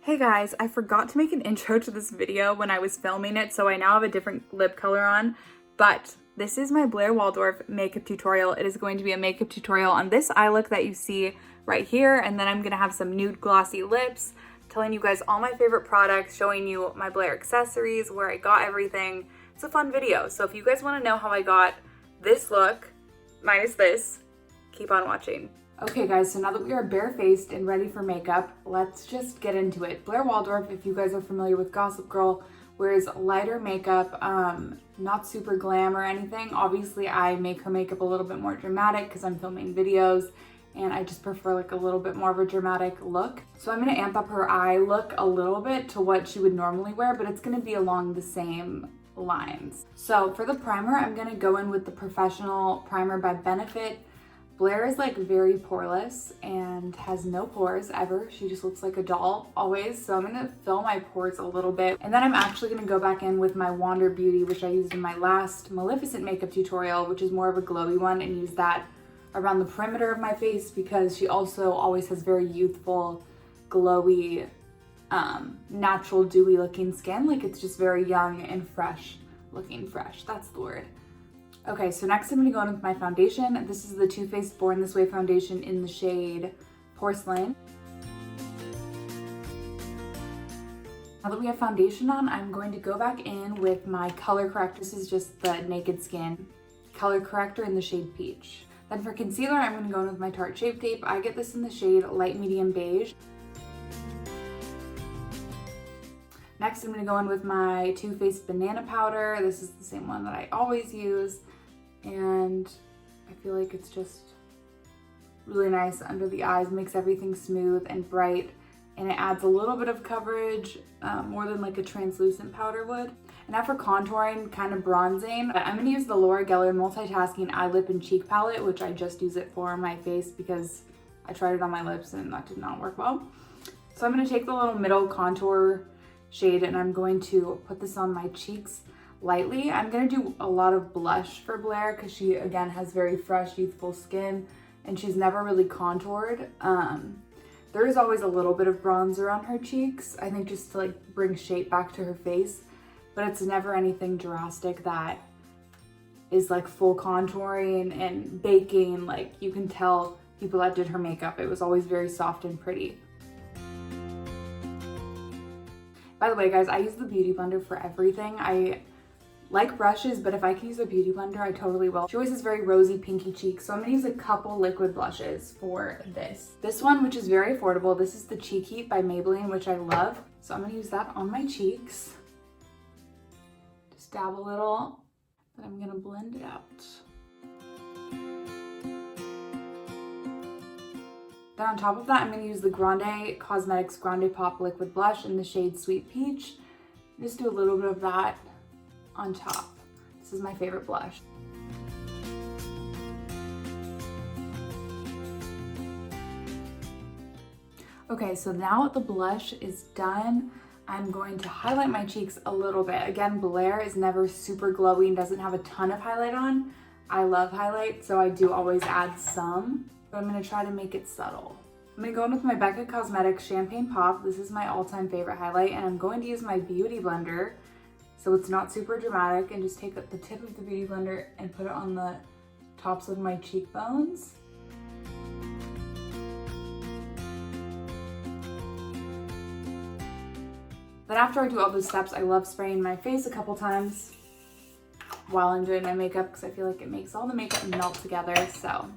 Hey guys, I forgot to make an intro to this video when I was filming it, so I now have a different lip color on, but this is my Blair Waldorf makeup tutorial. It is going to be a makeup tutorial on this eye look that you see right here, and then I'm gonna have some nude glossy lips, telling you guys all my favorite products, showing you my Blair accessories, where I got everything. It's a fun video, so if you guys wanna know how I got this look, minus this, keep on watching. Okay guys, so now that we are barefaced and ready for makeup, let's just get into it. Blair Waldorf, if you guys are familiar with Gossip Girl, wears lighter makeup, not super glam or anything. Obviously I make her makeup a little bit more dramatic because I'm filming videos and I just prefer like a little bit more of a dramatic look. So I'm gonna amp up her eye look a little bit to what she would normally wear, but it's gonna be along the same lines. So for the primer, I'm gonna go in with the Professional Primer by Benefit. Blair is like very poreless and has no pores ever. She just looks like a doll always. So I'm gonna fill my pores a little bit. And then I'm actually gonna go back in with my Wander Beauty, which I used in my last Maleficent makeup tutorial, which is more of a glowy one, and use that around the perimeter of my face because she also always has very youthful, glowy, natural dewy looking skin. Like it's just very young and fresh looking. Fresh, that's the word. Okay, so next I'm gonna go in with my foundation. This is the Too Faced Born This Way foundation in the shade Porcelain. Now that we have foundation on, I'm going to go back in with my color corrector. This is just the Naked Skin color corrector in the shade Peach. Then for concealer, I'm gonna go in with my Tarte Shape Tape. I get this in the shade Light Medium Beige. Next, I'm gonna go in with my Too Faced Banana Powder. This is the same one that I always use. And I feel like it's just really nice under the eyes, makes everything smooth and bright, and it adds a little bit of coverage, more than like a translucent powder would. And now for contouring, kind of bronzing, I'm gonna use the Laura Geller Multitasking Eye, Lip, and Cheek Palette, which I just use it for my face because I tried it on my lips and that did not work well. So I'm gonna take the little middle contour shade and I'm going to put this on my cheeks lightly. I'm gonna do a lot of blush for Blair because she again has very fresh, youthful skin and she's never really contoured. There is always a little bit of bronzer on her cheeks, I think just to like bring shape back to her face, but it's never anything drastic that is like full contouring and baking. Like you can tell people that did her makeup, it was always very soft and pretty. By the way, guys, I use the Beauty Blender for everything. I like brushes, but if I can use a Beauty Blender, I totally will. She always has very rosy, pinky cheeks, so I'm gonna use a couple liquid blushes for this. This one, which is very affordable, this is the Cheek Heat by Maybelline, which I love. So I'm gonna use that on my cheeks. Just dab a little, then I'm gonna blend it out. Then on top of that, I'm gonna use the Grande Cosmetics Grande Pop Liquid Blush in the shade Sweet Peach. Just do a little bit of that on top. This is my favorite blush. Okay, so now the blush is done, I'm going to highlight my cheeks a little bit. Again, Blair is never super glowy and doesn't have a ton of highlight on. I love highlight, so I do always add some, but I'm gonna try to make it subtle. I'm gonna go in with my Becca Cosmetics Champagne Pop. This is my all-time favorite highlight, and I'm going to use my Beauty Blender so it's not super dramatic, and just take the tip of the Beauty Blender and put it on the tops of my cheekbones. Then after I do all those steps, I love spraying my face a couple times while I'm doing my makeup because I feel like it makes all the makeup melt together. So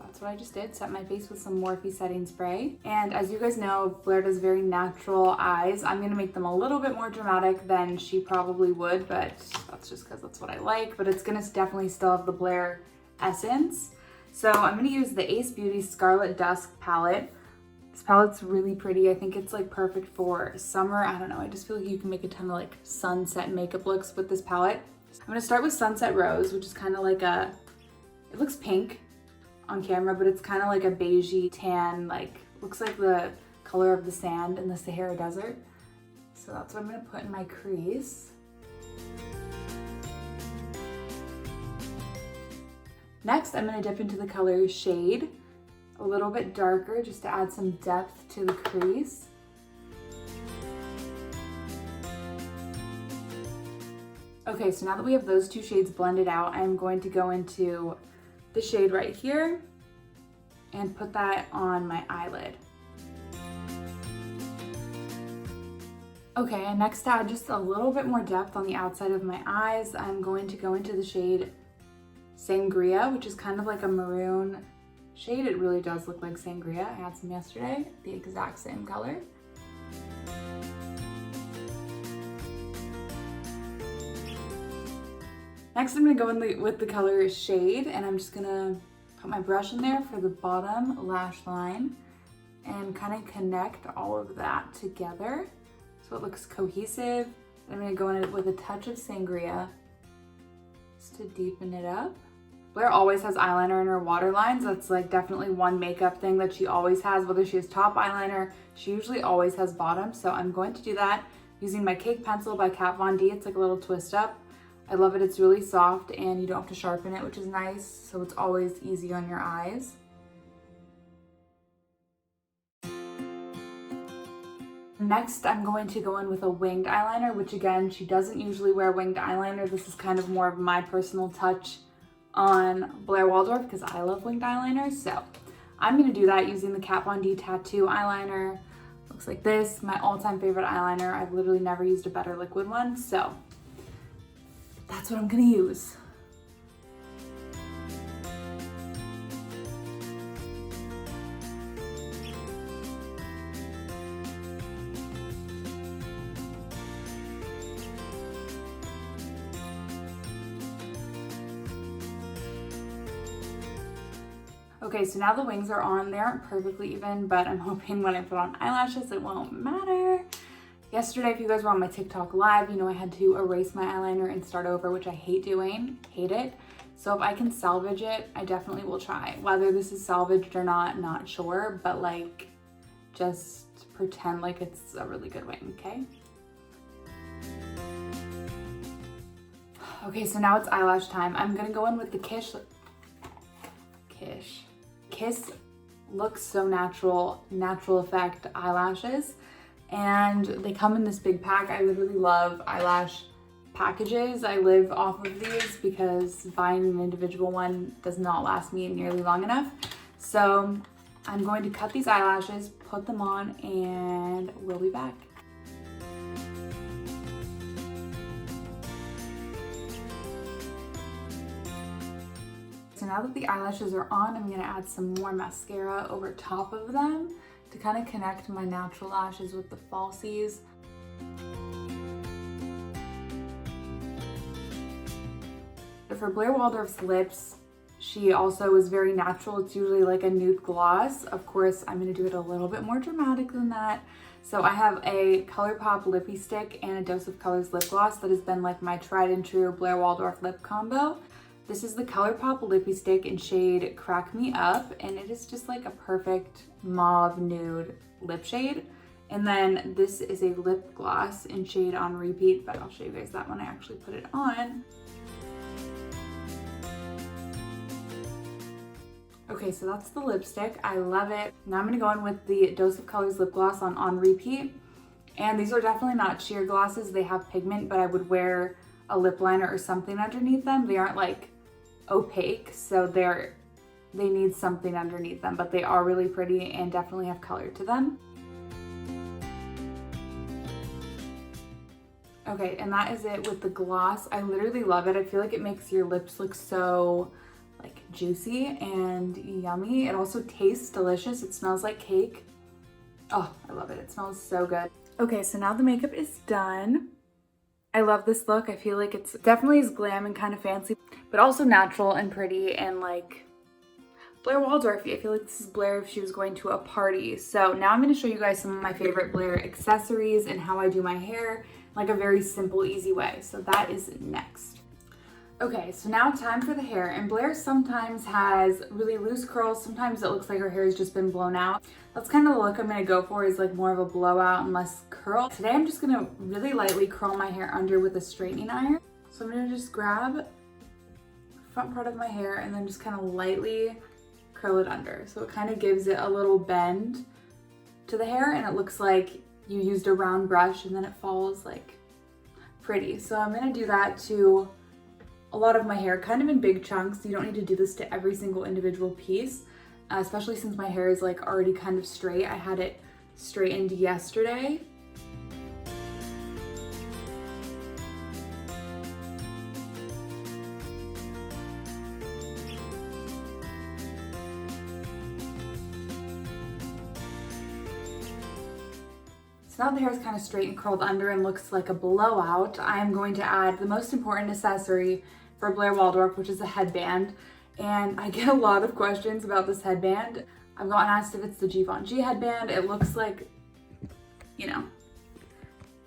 that's what I just did, set my face with some Morphe setting spray. And as you guys know, Blair does very natural eyes. I'm gonna make them a little bit more dramatic than she probably would, but that's just because that's what I like. But it's gonna definitely still have the Blair essence. So I'm gonna use the Ace Beauty Scarlet Dusk palette. This palette's really pretty. I think it's like perfect for summer. I don't know, I just feel like you can make a ton of like sunset makeup looks with this palette. I'm gonna start with Sunset Rose, which is kind of like a, it looks pink on camera, but it's kind of like a beigey tan, like looks like the color of the sand in the Sahara Desert. So that's what I'm gonna put in my crease. Next, I'm gonna dip into the color Shade, a little bit darker just to add some depth to the crease. Okay, so now that we have those two shades blended out, I'm going to go into the shade right here and put that on my eyelid. Okay, and next to add just a little bit more depth on the outside of my eyes, I'm going to go into the shade Sangria, which is kind of like a maroon shade. It really does look like sangria. I had some yesterday, the exact same color. Next, I'm gonna go in with the color Shade, and I'm just gonna put my brush in there for the bottom lash line and kind of connect all of that together so it looks cohesive. I'm gonna go in with a touch of Sangria just to deepen it up. Blair always has eyeliner in her waterlines. That's like definitely one makeup thing that she always has. Whether she has top eyeliner, she usually always has bottom. So I'm going to do that using my Cake Pencil by Kat Von D. It's like a little twist up. I love it. It's really soft and you don't have to sharpen it, which is nice. So it's always easy on your eyes. Next, I'm going to go in with a winged eyeliner, which again, she doesn't usually wear winged eyeliner. This is kind of more of my personal touch on Blair Waldorf because I love winged eyeliner. So I'm going to do that using the Kat Von D Tattoo eyeliner. Looks like this, my all-time favorite eyeliner. I've literally never used a better liquid one. So that's what I'm gonna use. Okay, so now the wings are on. They aren't perfectly even, but I'm hoping when I put on eyelashes, it won't matter. Yesterday, if you guys were on my TikTok live, you know I had to erase my eyeliner and start over, which I hate doing, hate it. So if I can salvage it, I definitely will try. Whether this is salvaged or not sure, but like, just pretend like it's a really good wing, okay? Okay, so now it's eyelash time. I'm gonna go in with the Kiss Looks So Natural Effect eyelashes. And they come in this big pack. I literally love eyelash packages. I live off of these because buying an individual one does not last me nearly long enough. So I'm going to cut these eyelashes, put them on, and we'll be back. So now that the eyelashes are on, I'm gonna add some more mascara over top of them to kind of connect my natural lashes with the falsies. For Blair Waldorf's lips, she also is very natural. It's usually like a nude gloss. Of course, I'm gonna do it a little bit more dramatic than that. So I have a ColourPop lippy stick and a Dose of Colors lip gloss that has been like my tried and true Blair Waldorf lip combo. This is the ColourPop lippy stick in shade Crack Me Up, and it is just like a perfect mauve nude lip shade. And then this is a lip gloss in shade On Repeat, but I'll show you guys that when I actually put it on. Okay, so that's the lipstick. I love it. Now I'm gonna go in with the Dose of Colors lip gloss on Repeat. And these are definitely not sheer glosses. They have pigment, but I would wear a lip liner or something underneath them. They aren't like opaque, so they need something underneath them, but they are really pretty and definitely have color to them. Okay, and that is it with the gloss. I literally love it. I feel like it makes your lips look so like juicy and yummy. It also tastes delicious. It smells like cake. Oh, I love it. It smells so good. Okay, so now the makeup is done. I love this look. I feel like it's definitely is glam and kind of fancy, but also natural and pretty and like Blair Waldorf. I feel like this is Blair if she was going to a party. So now I'm going to show you guys some of my favorite Blair accessories and how I do my hair, like a very simple, easy way. So that is next. Okay, so now time for the hair. And Blair sometimes has really loose curls. Sometimes it looks like her hair has just been blown out. That's kind of the look I'm gonna go for, is like more of a blowout and less curl. Today I'm just gonna really lightly curl my hair under with a straightening iron. So I'm gonna just grab the front part of my hair and then just kind of lightly curl it under. So it kind of gives it a little bend to the hair and it looks like you used a round brush and then it falls like pretty. So I'm gonna do that to a lot of my hair, kind of in big chunks. You don't need to do this to every single individual piece, especially since my hair is like already kind of straight. I had it straightened yesterday. So now the hair is kind of straight and curled under and looks like a blowout. I am going to add the most important accessory for Blair Waldorf, which is a headband. And I get a lot of questions about this headband. I've gotten asked if it's the Givenchy headband. It looks like, you know,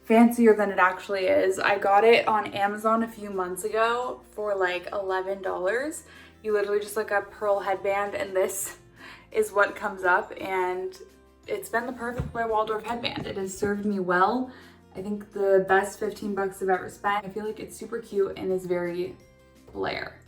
fancier than it actually is. I got it on Amazon a few months ago for like $11. You literally just look up pearl headband and this is what comes up, and it's been the perfect Blair Waldorf headband. It has served me well. I think the best 15 bucks I've ever spent. I feel like it's super cute and is very Blair.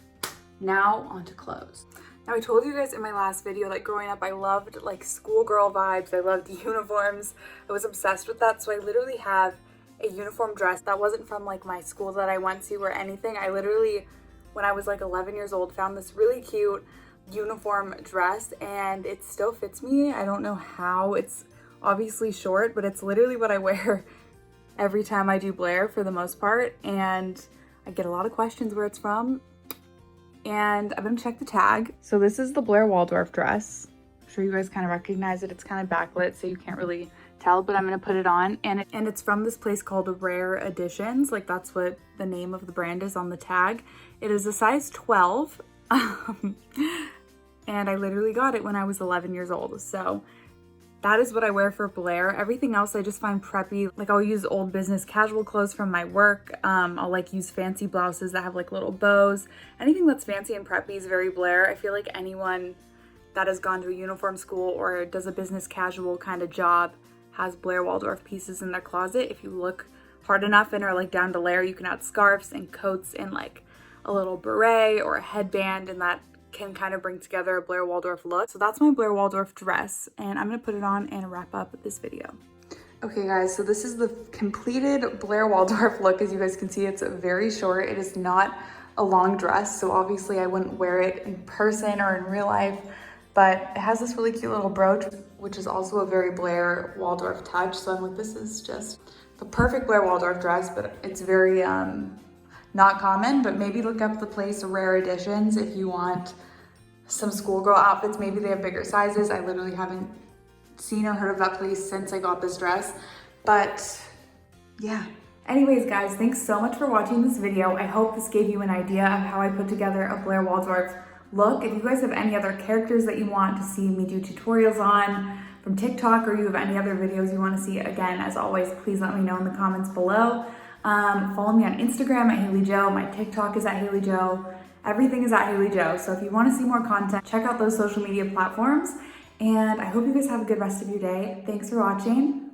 Now on to clothes. Now I told you guys in my last video that growing up I loved like schoolgirl vibes. I loved uniforms. I was obsessed with that. So I literally have a uniform dress that wasn't from like my school that I went to or anything. I literally, when I was like 11 years old, found this really cute uniform dress and it still fits me. I don't know how. It's obviously short, but it's literally what I wear every time I do Blair for the most part, and I get a lot of questions where it's from, and I'm gonna check the tag. So this is the Blair Waldorf dress. I'm sure you guys kind of recognize it. It's kind of backlit so you can't really tell, but I'm gonna put it on, and it's from this place called Rare Editions. Like that's what the name of the brand is on the tag. It is a size 12. And I literally got it when I was 11 years old. So that is what I wear for Blair. Everything else I just find preppy. Like I'll use old business casual clothes from my work. I'll like use fancy blouses that have like little bows. Anything that's fancy and preppy is very Blair. I feel like anyone that has gone to a uniform school or does a business casual kind of job has Blair Waldorf pieces in their closet. If you look hard enough and are like down to layer, you can add scarves and coats and like a little beret or a headband, and that can kind of bring together a Blair Waldorf look. So that's my Blair Waldorf dress, and I'm gonna put it on and wrap up this video. Okay guys, so this is the completed Blair Waldorf look. As you guys can see, it's very short. It is not a long dress, so obviously I wouldn't wear it in person or in real life, but it has this really cute little brooch, which is also a very Blair Waldorf touch. So I'm like, this is just the perfect Blair Waldorf dress, but it's very not common. But maybe look up the place Rare Editions if you want some schoolgirl outfits. Maybe they have bigger sizes. I literally haven't seen or heard of that place since I got this dress, but yeah. Anyways guys, thanks so much for watching this video. I hope this gave you an idea of how I put together a Blair Waldorf look. If you guys have any other characters that you want to see me do tutorials on from TikTok, or you have any other videos you want to see, again, as always, please let me know in the comments below. Follow me on Instagram at Haley Jo. My TikTok is at Haley Jo. Everything is at Haley Jo. So if you want to see more content, check out those social media platforms. And I hope you guys have a good rest of your day. Thanks for watching.